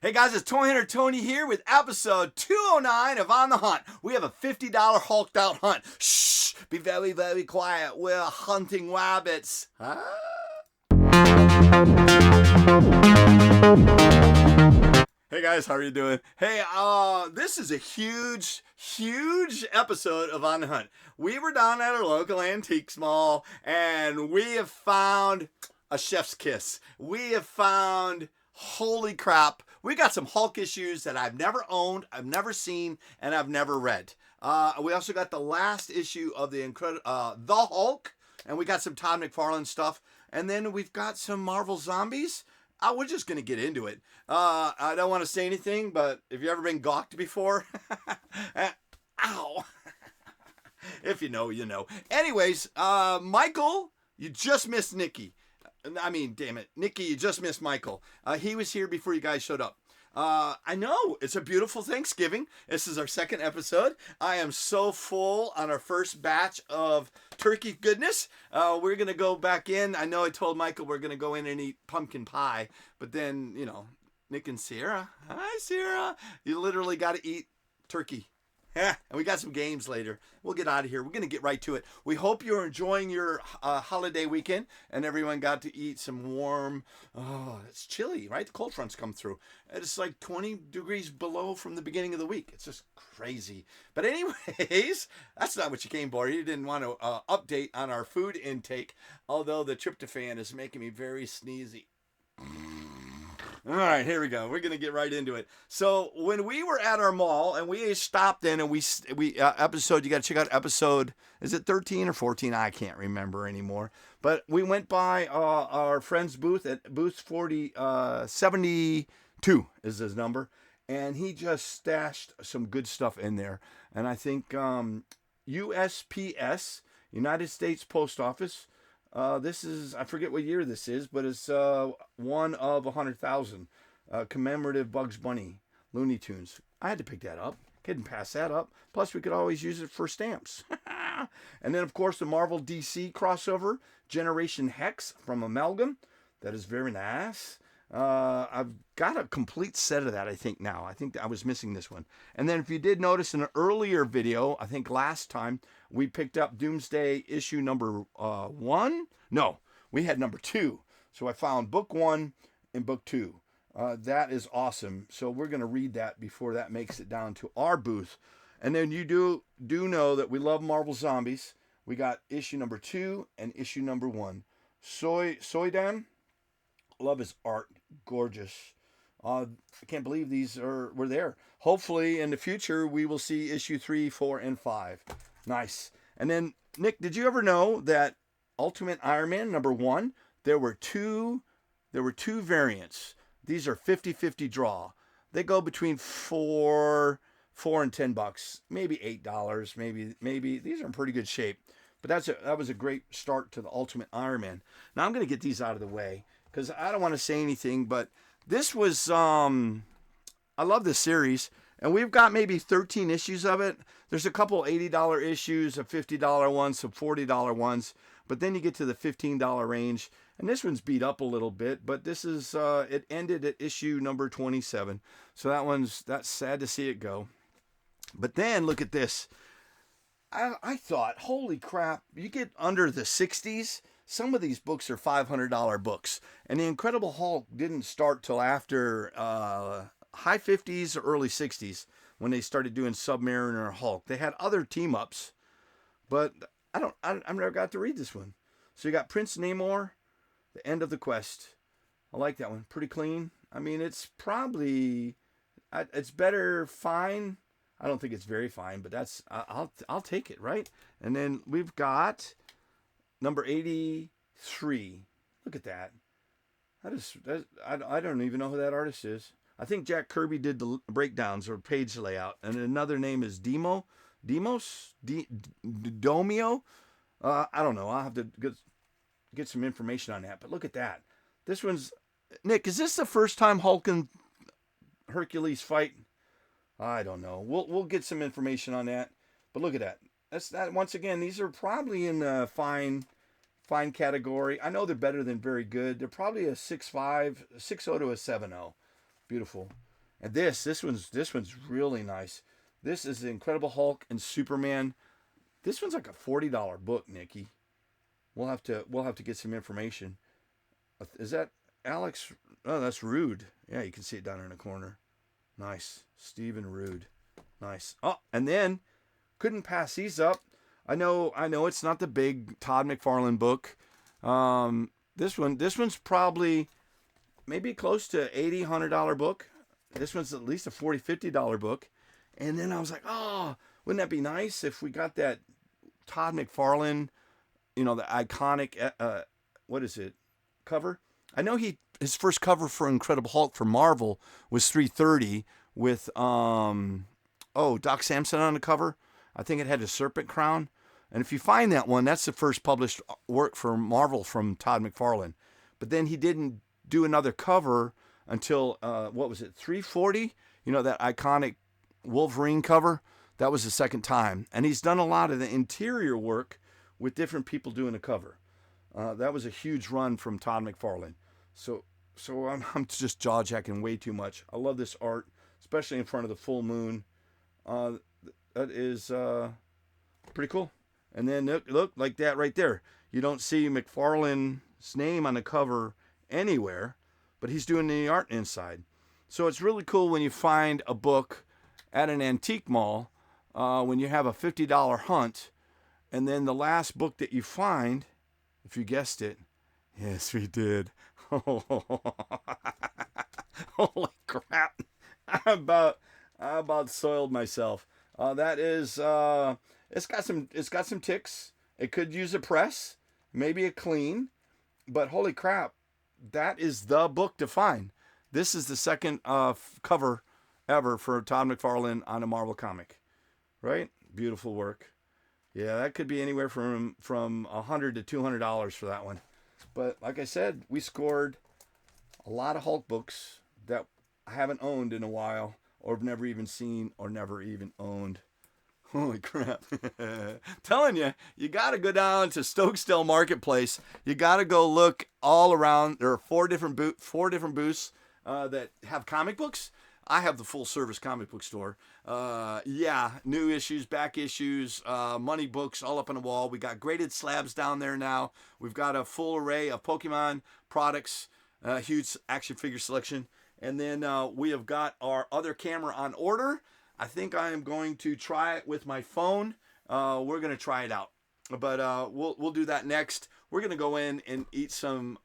Hey guys, it's Toy Hunter Tony here with episode 209 of On the Hunt. We have a $50 hulked out hunt. Shh, be very, very quiet. We're hunting rabbits. Huh? Hey guys, how are you doing? Hey, this is a huge episode of On the Hunt. We were down at our local antiques mall and we have found a chef's kiss. We have found, holy crap, we got some Hulk issues that I've never owned, I've never seen, and I've never read. We also got the last issue of the Hulk, and we got some Todd McFarlane stuff, and then we've got some Marvel Zombies. We're just going to get into it. I don't want to say anything, but have you ever been gawked before? Ow. If you know, you know. Anyways, Michael, you just missed Nikki. I mean, damn it. Nikki, you just missed Michael. He was here before you guys showed up. I know, it's a beautiful Thanksgiving. This is our second episode. I am so full on our first batch of turkey goodness. We're going to go back in. I know I told Michael we're going to go in and eat pumpkin pie. But then, you know, Nick and Sierra. Hi, Sierra. You literally got to eat turkey. Yeah, and we got some games later. We'll get out of here. We're going to get right to it. We hope you're enjoying your holiday weekend and everyone got to eat some warm, it's chilly, right? The cold fronts come through. It's like 20 degrees below from the beginning of the week. It's just crazy. But anyways, that's not what you came for. You didn't want to update on our food intake, although the tryptophan is making me very sneezy. All right, here we go. We're going to get right into it. So when we were at our mall and we stopped in and we episode, you got to check out episode, is it 13 or 14? I can't remember anymore. But we went by our friend's booth at booth 72 is his number. And he just stashed some good stuff in there. And I think USPS, United States Post Office, this is, I forget what year this is, but it's one of 100,000 commemorative Bugs Bunny Looney Tunes. I had to pick that up. Couldn't pass that up. Plus, we could always use it for stamps. And then, of course, the Marvel DC crossover, Generation Hex from Amalgam. That is very nice. I've got a complete set of that, I think, now. I think I was missing this one. And then if you did notice in an earlier video, I think last time, we picked up Doomsday issue number 1. No, we had number 2. So I found book 1 and book 2. That is awesome. So we're going to read that before that makes it down to our booth. And then you do know that we love Marvel Zombies. We got issue number 2 and issue number 1. Soydam. Love his art. Gorgeous. I can't believe these were there. Hopefully in the future we will see issue 3, 4, and 5. Nice. And then Nick, did you ever know that Ultimate Iron Man number 1, there were two variants. These are 50-50 draw. They go between $4 and $10, maybe $8, maybe these are in pretty good shape. But that was a great start to the Ultimate Iron Man. Now I'm going to get these out of the way because I don't want to say anything, but this was, I love this series, and we've got maybe 13 issues of it. There's a couple $80 issues, a $50 ones, some $40 ones, but then you get to the $15 range, and this one's beat up a little bit, but this is, it ended at issue number 27, so that's sad to see it go. But then, look at this. I thought, holy crap, you get under the 60s, some of these books are $500 books. And the Incredible Hulk didn't start till after high 50s or early 60s when they started doing Submariner and Hulk. They had other team-ups, but I never got to read this one. So you got Prince Namor, The End of the Quest. I like that one. Pretty clean. I mean, it's probably, it's better fine. I don't think it's very fine, but I'll take it, right? And then we've got number 83. Look at that. I don't even know who that artist is. I think Jack Kirby did the breakdowns or page layout. And another name is Domio. I don't know. I'll have to get some information on that. But look at that. This one's, Nick, is this the first time Hulk and Hercules fight? I don't know. We'll get some information on that. But look at that. That's that. Once again, these are probably in the fine category. I know they're better than very good. They're probably a 6.5, 6.0 to a 7.0. Beautiful. And this one's really nice. This is the Incredible Hulk and Superman. This one's like a $40 book, Nikki. We'll have to get some information. Is that Alex? Oh, that's Rude. Yeah, you can see it down in the corner. Nice, Stephen Rude. Nice. Oh, and then couldn't pass these up. I know it's not the big Todd McFarlane book. This one's probably maybe close to $80-$100 book. This one's at least a $40-$50 book. And then I was like, oh, wouldn't that be nice if we got that Todd McFarlane, the iconic, what is it, cover? I know his first cover for Incredible Hulk for Marvel was 330 with Doc Samson on the cover. I think it had a serpent crown. And if you find that one, that's the first published work for Marvel from Todd McFarlane. But then he didn't do another cover until, 340? That iconic Wolverine cover? That was the second time. And he's done a lot of the interior work with different people doing the cover. That was a huge run from Todd McFarlane. So I'm just jaw-jacking way too much. I love this art, especially in front of the full moon. That is pretty cool. And then look like that right there. You don't see McFarlane's name on the cover anywhere, but he's doing the art inside. So it's really cool when you find a book at an antique mall, when you have a $50 hunt, and then the last book that you find, if you guessed it, yes, we did. Holy crap! I about soiled myself. That is, it's got some ticks. It could use a press, maybe a clean, but holy crap, that is the book to find. This is the second cover ever for Todd McFarlane on a Marvel comic, right? Beautiful work. Yeah, that could be anywhere from $100 to $200 for that one. But like I said, we scored a lot of Hulk books that I haven't owned in a while, or have never even seen, or never even owned. Holy crap. Telling you, you got to go down to Stokesdale Marketplace. You got to go look all around. There are four different booths that have comic books. I have the full service comic book store. New issues, back issues, money books all up on the wall. We got graded slabs down there now. We've got a full array of Pokemon products, huge action figure selection. And then we have got our other camera on order. I think I am going to try it with my phone. We're going to try it out. But we'll do that next. We're going to go in and eat some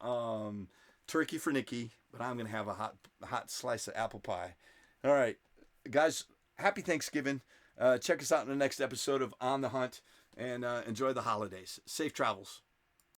turkey for Nikki. But I'm going to have a hot slice of apple pie. All right, guys, happy Thanksgiving. Check us out in the next episode of On the Hunt, and enjoy the holidays. Safe travels.